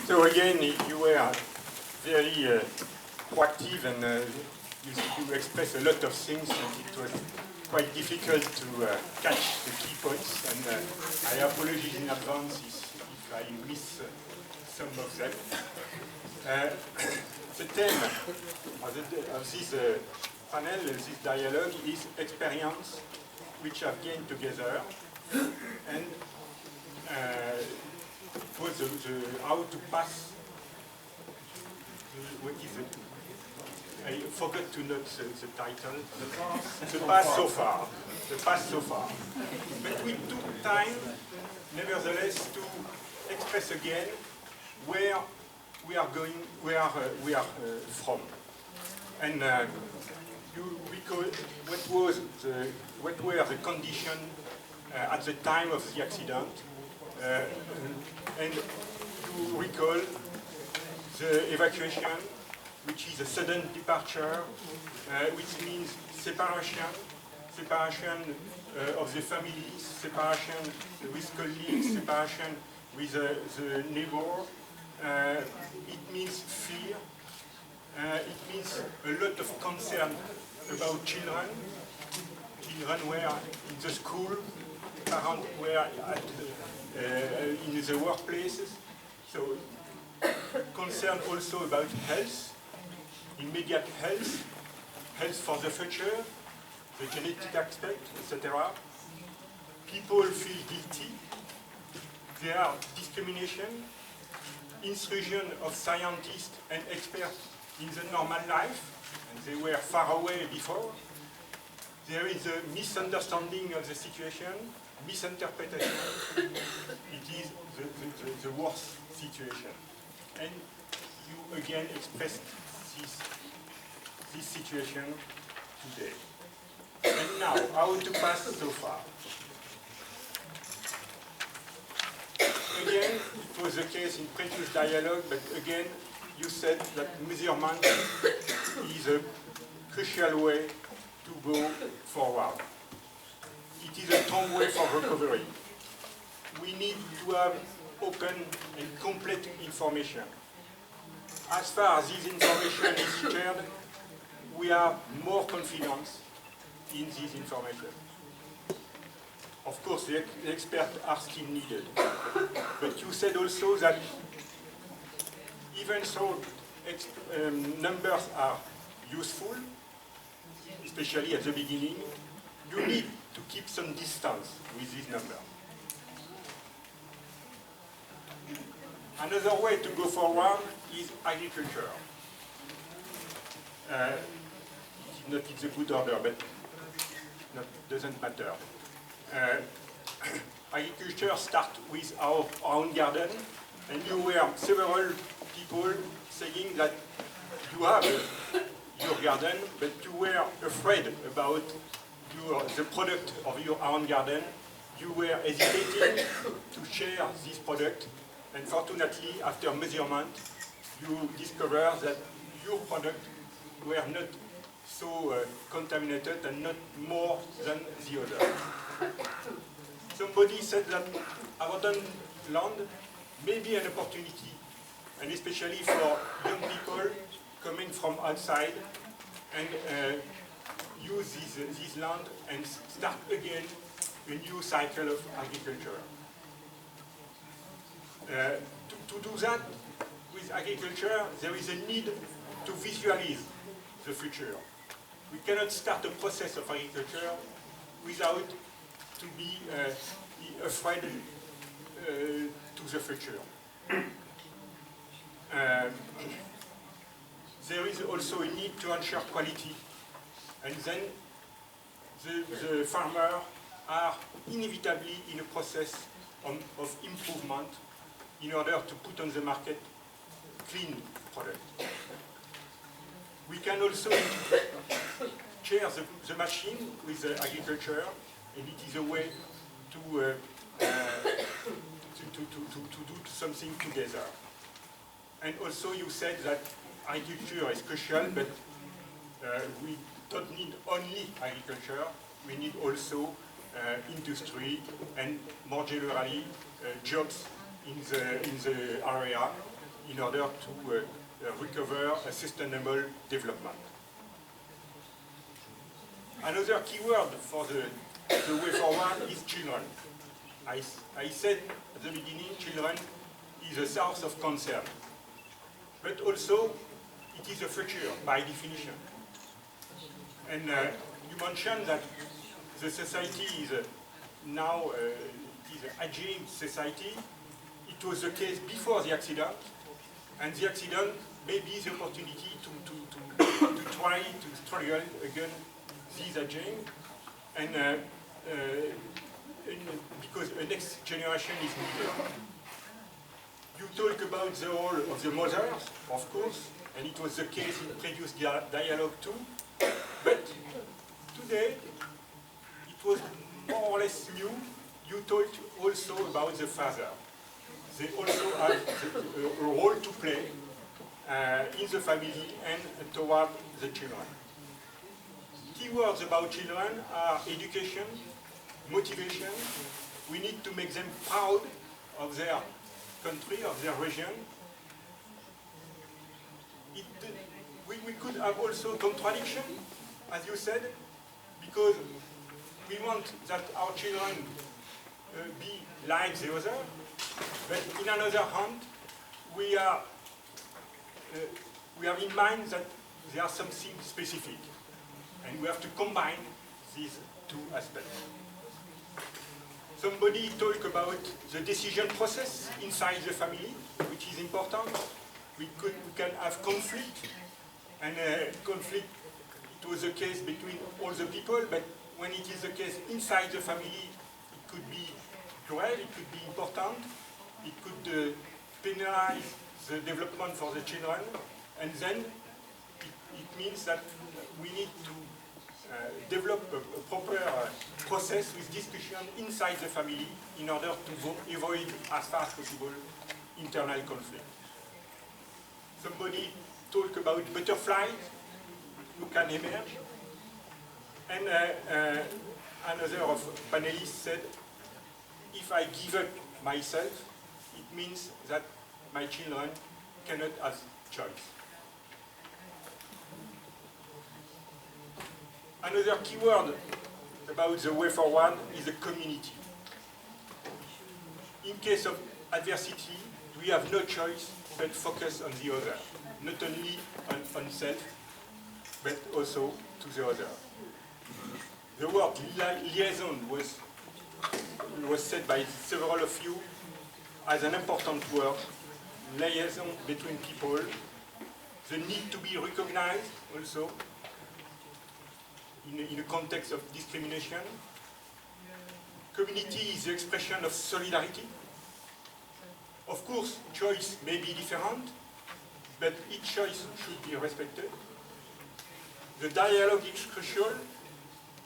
So again, you were very proactive and you expressed a lot of things, and it was quite difficult to catch the key points, and I apologize in advance if I miss some of them. The theme of this panel, this dialogue, is experience which have gained together, and was how to pass. What is it? I forgot to note the title. The past so far. The past so far. But we took time, nevertheless, to express again where we are going, where we are from, and you recall what were the conditions at the time of the accident, and you recall the evacuation, which is a sudden departure, which means separation of the families, separation with colleagues, separation with the neighbor. It means fear. It means a lot of concern about children. Children were in the school, parents were in the workplaces. So concern also about health, immediate health, health for the future, the genetic aspect, etc. People feel guilty. There are discrimination, intrusion of scientists and experts in the normal life, and they were far away before. There is a misunderstanding of the situation, misinterpretation. It is the worst situation. And you again expressed this situation today. And now, how to pass so far? Again, it was the case in previous dialogue, but again, you said that measurement is a crucial way to go forward. It is a strong way for recovery. We need to have open and complete information. As far as this information is shared, we have more confidence in this information. Of course, the experts are still needed. But you said also that even though numbers are useful, especially at the beginning, you need to keep some distance with these numbers. Another way to go forward is agriculture. It's not in the good order, but doesn't matter. Agriculture starts with our own garden, and you were several people saying that you have your garden, but you were afraid about the product of your own garden. You were hesitating to share this product, and fortunately, after measurement, you discover that your product were not so contaminated and not more than the other. Somebody said that abandoned land may be an opportunity, and especially for young people coming from outside and use this land and start again a new cycle of agriculture. To do that with agriculture, there is a need to visualize the future. We cannot start a process of agriculture without to be afraid to the future. There is also a need to ensure quality, and then the farmers are inevitably in a process of improvement in order to put on the market clean product. We can also share the machine with the agriculture, and it is a way to do something together. And also you said that agriculture is crucial, but we don't need only agriculture, we need also industry and more generally jobs in the area. in order to recover a sustainable development. Another keyword for the way forward is children. I said at the beginning, children is a source of concern, but also it is a future by definition. And you mentioned that the society is now it is an aging society. It was the case before the accident, and the accident may be the opportunity to try to struggle against this aging, and because the next generation is needed. You talk about the role of the mothers, of course, and it was the case in previous dialogue too, but today it was more or less new. You talked also about the father. They also have a role to play in the family and toward the children. Keywords about children are education, motivation. We need to make them proud of their country, of their region. We could have also contradiction, as you said, because we want that our children be like the other, but in another hand, we have in mind that there are something specific, and we have to combine these two aspects. Somebody talked about the decision process inside the family, which is important. We can have conflict, and conflict, it was the case between all the people, but when it is the case inside the family, it could be cruel, it could be important, it could penalize the development for the children, and then it means that we need to develop a proper process with discussion inside the family in order to avoid, as far as possible, internal conflict. Somebody talked about butterflies who can emerge, and another of panelists said, if I give up myself, it means that my children cannot have choice. Another keyword about the way forward is the community. In case of adversity, we have no choice but focus on the other, not only on self, but also to the other. The word liaison was said by several of you as an important word, liaison between people, the need to be recognized also in a context of discrimination. Community is the expression of solidarity. Of course, choice may be different, but each choice should be respected. The dialogue is crucial.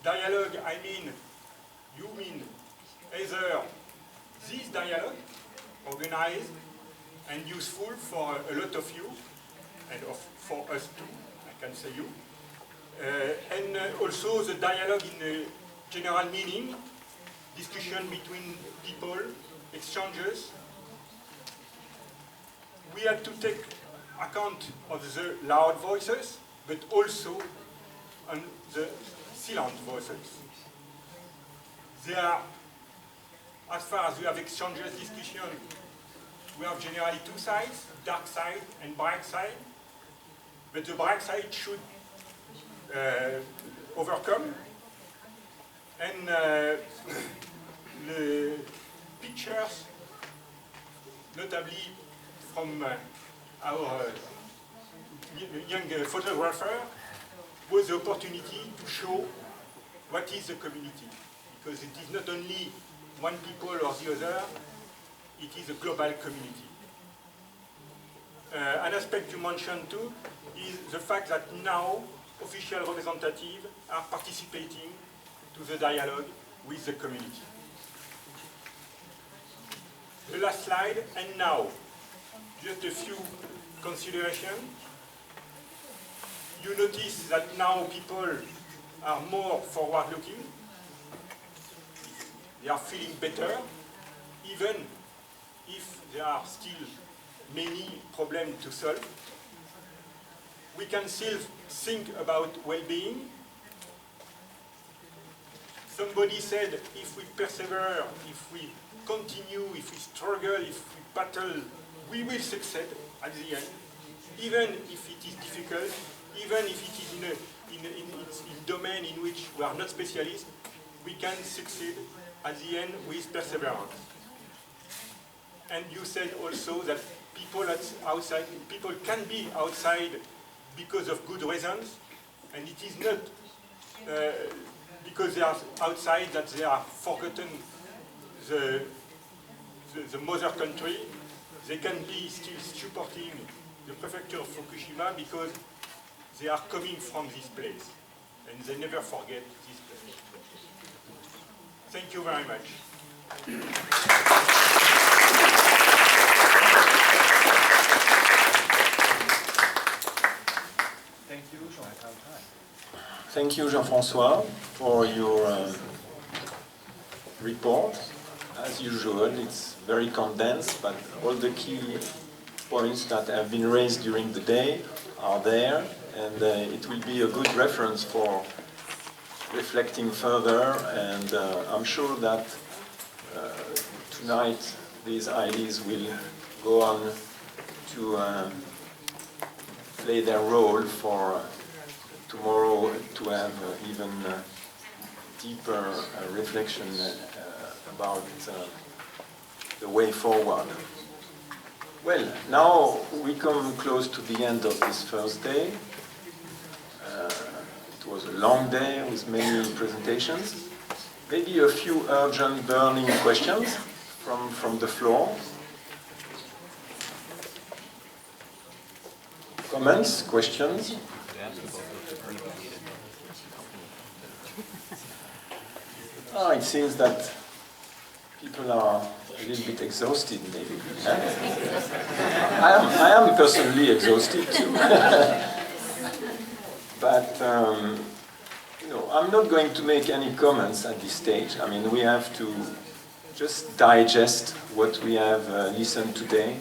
Dialogue, you mean either this dialogue, organized and useful for a lot of you, and for us too, I can say you, and also the dialogue in the general meaning, discussion between people, exchanges. We have to take account of the loud voices, but also on the silent voices. There are, as far as we have exchanges, discussion, we have generally two sides, dark side and bright side, but the bright side should overcome, and the pictures, notably from our young photographer, was the opportunity to show what is the community, because it is not only one people or the other, it is a global community. An aspect you mentioned too is the fact that now official representatives are participating to the dialogue with the community. The last slide, and now, just a few considerations. You notice that now people are more forward-looking. They are feeling better, even if there are still many problems to solve. We can still think about well-being. Somebody said, if we persevere, if we continue, if we struggle, if we battle, we will succeed at the end, even if it is difficult, even if it is in a domain in which we are not specialists, we can succeed at the end with perseverance. And you said also that people can be outside because of good reasons, and it is not because they are outside that they are forgotten the mother country. They can be still supporting the prefecture of Fukushima because they are coming from this place, and they never forget this place. Thank you very much. Thank you, Jean-François, for your report. As usual, it's very condensed, but all the key points that have been raised during the day are there, and it will be a good reference for reflecting further, and I'm sure that tonight these ideas will go on to play their role for tomorrow to have even deeper reflection about the way forward. Well, now we come close to the end of this first day. It was a long day with many presentations. Maybe a few urgent burning questions from the floor. Comments, questions? It seems that people are a little bit exhausted, maybe. I am personally exhausted too. But you know, I'm not going to make any comments at this stage. I mean, we have to just digest what we have listened today.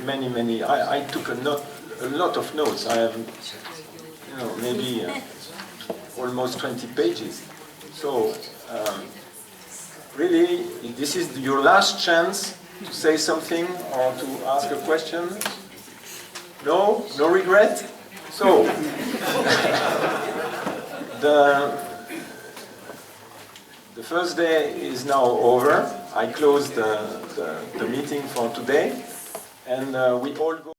Many. I took a lot of notes. I have, you know, maybe almost 20 pages. So. Really, this is your last chance to say something or to ask a question? No? No regret? So, the first day is now over. I close the meeting for today, and we all go